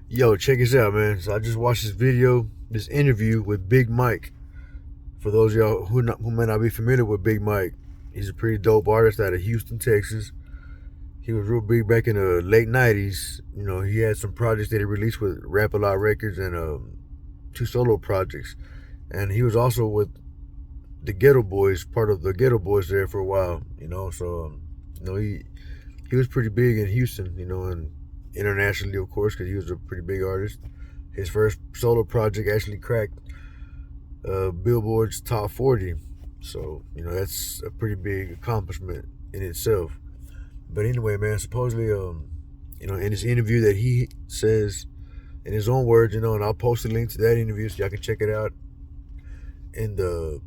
Yo, check this out, man. So I just watched this interview with Big Mike. For those of y'all who may not be familiar with Big Mike, he's a pretty dope artist out of Houston, Texas. He was real big back in the late '90s. You know, he had some projects that he released with Rap A Lot Records and two solo projects. And he was also with the Ghetto Boys, part of the Ghetto Boys there for a while. He was pretty big in Houston. And internationally, of course, because he was a pretty big artist. His first solo project actually cracked Billboard's top 40. So, that's a pretty big accomplishment in itself. But anyway, man, supposedly, in this interview that he says in his own words, and I'll post a link to that interview so y'all can check it out in the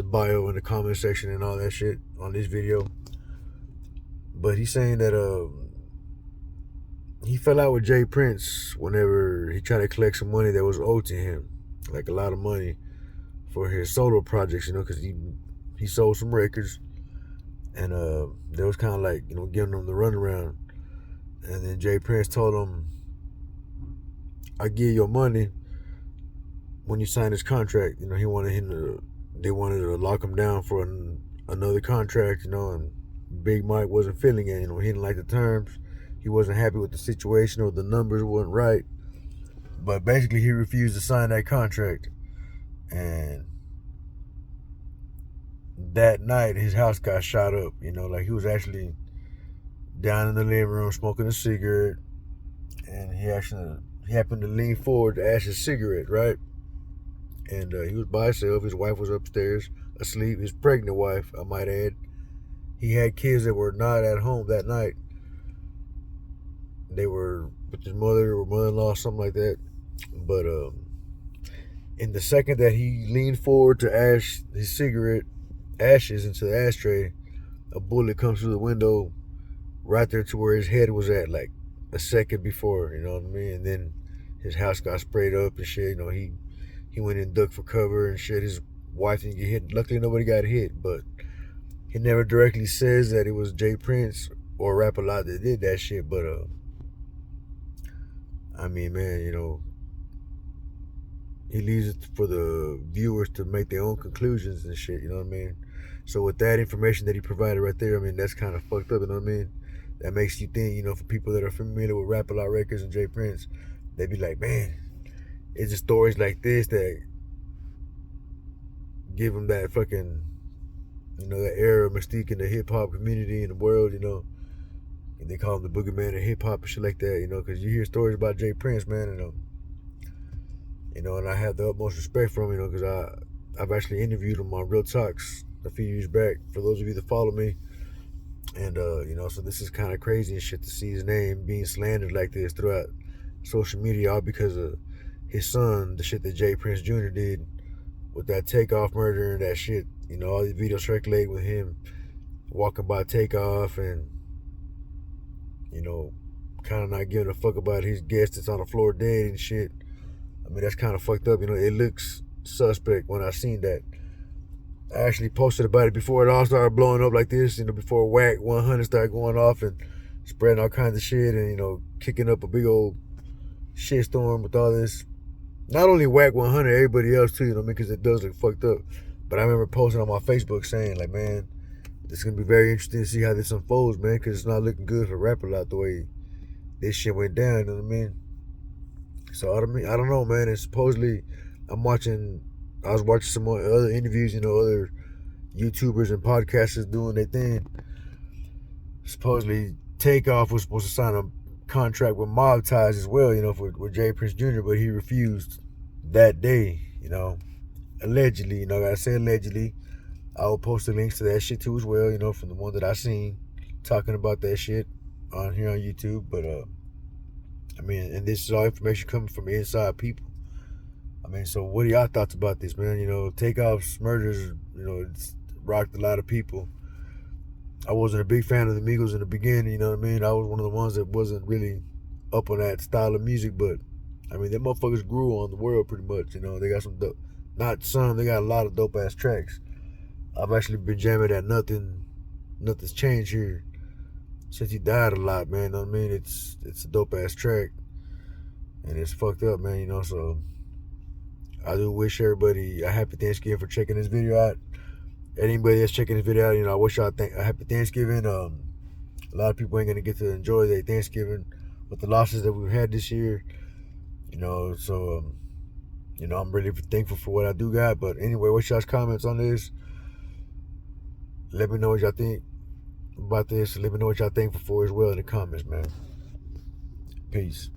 bio, in the comment section, and all that shit on this video. But he's saying that he fell out with Jay Prince whenever he tried to collect some money that was owed to him, like a lot of money for his solo projects, because he sold some records, and they was kind of like, giving him the runaround. And then Jay Prince told him, "I give your money when you sign this contract." They wanted to lock him down for another contract, and Big Mike wasn't feeling it. He didn't like the terms. He wasn't happy with the situation, or the numbers weren't right. But basically, he refused to sign that contract. And that night, his house got shot up. Like he was actually down in the living room smoking a cigarette, and he happened to lean forward to ash his cigarette, right? And he was by himself. His wife was upstairs asleep. His pregnant wife, I might add. He had kids that were not at home that night. They were with his mother or mother-in-law, something like that. But in the second that he leaned forward to ash his cigarette ashes into the ashtray, a bullet comes through the window right there to where his head was at, like a second before, you know what I mean? And then his house got sprayed up and shit. He went and ducked for cover and shit. His wife didn't get hit. Luckily, nobody got hit, but he never directly says that it was Jay Prince or Rap A Lot that did that shit. But I mean, man, he leaves it for the viewers to make their own conclusions and shit. You know what I mean? So with that information that he provided right there, I mean, that's kind of fucked up. You know what I mean? That makes you think, for people that are familiar with Rap A Lot Records and Jay Prince, they be like, man, it's just stories like this that give him that fucking, that air of mystique in the hip hop community in the world, And they call him the boogeyman of hip hop and shit like that, because you hear stories about Jay Prince, man, and I have the utmost respect for him, because I've actually interviewed him on Real Talks a few years back, for those of you that follow me. And, so this is kind of crazy and shit to see his name being slandered like this throughout social media, all because of his son, the shit that Jay Prince Jr. did with that Takeoff murder and that shit. All these videos circulating with him walking by Takeoff and, kind of not giving a fuck about his guest that's on the floor dead and shit. I mean, that's kind of fucked up. It looks suspect when I seen that. I actually posted about it before it all started blowing up like this, before Whack 100 started going off and spreading all kinds of shit and, kicking up a big old shitstorm with all this. Not only Whack 100, everybody else too, because it does look fucked up. But I remember posting on my Facebook saying, like, man, it's going to be very interesting to see how this unfolds, man, because it's not looking good for Rap A Lot the way this shit went down, you know what I mean? So, I don't know, man, and supposedly I was watching some more other interviews, other YouTubers and podcasters doing their thing. Supposedly Takeoff was supposed to sign a contract with Mob Ties as well, with Jay Prince Jr., but he refused that day, allegedly, I gotta say allegedly. I will post the links to that shit too as well, from the one that I seen talking about that shit on here on YouTube. But I mean, and this is all information coming from inside people. I mean, so what are y'all thoughts about this, man? Takeoff's murders, it's rocked a lot of people. I wasn't a big fan of the Migos in the beginning, you know what I mean? I was one of the ones that wasn't really up on that style of music, but I mean, them motherfuckers grew on the world pretty much, They got some dope, not some, they got a lot of dope ass tracks. I've actually been jamming at Nothing's Changed here since he died a lot, man. You know what I mean? It's a dope ass track. and it's fucked up, man. You know, so I do wish everybody a happy Thanksgiving for checking this video out. Anybody that's checking this video out, you know, I wish y'all a happy Thanksgiving. A lot of people ain't gonna get to enjoy their Thanksgiving with the losses that we've had this year. You know, so you know, I'm really thankful for what I do got. But anyway, what's y'all's comments on this? Let me know what y'all think about this. Let me know what y'all thankful for as well in the comments, man. Peace.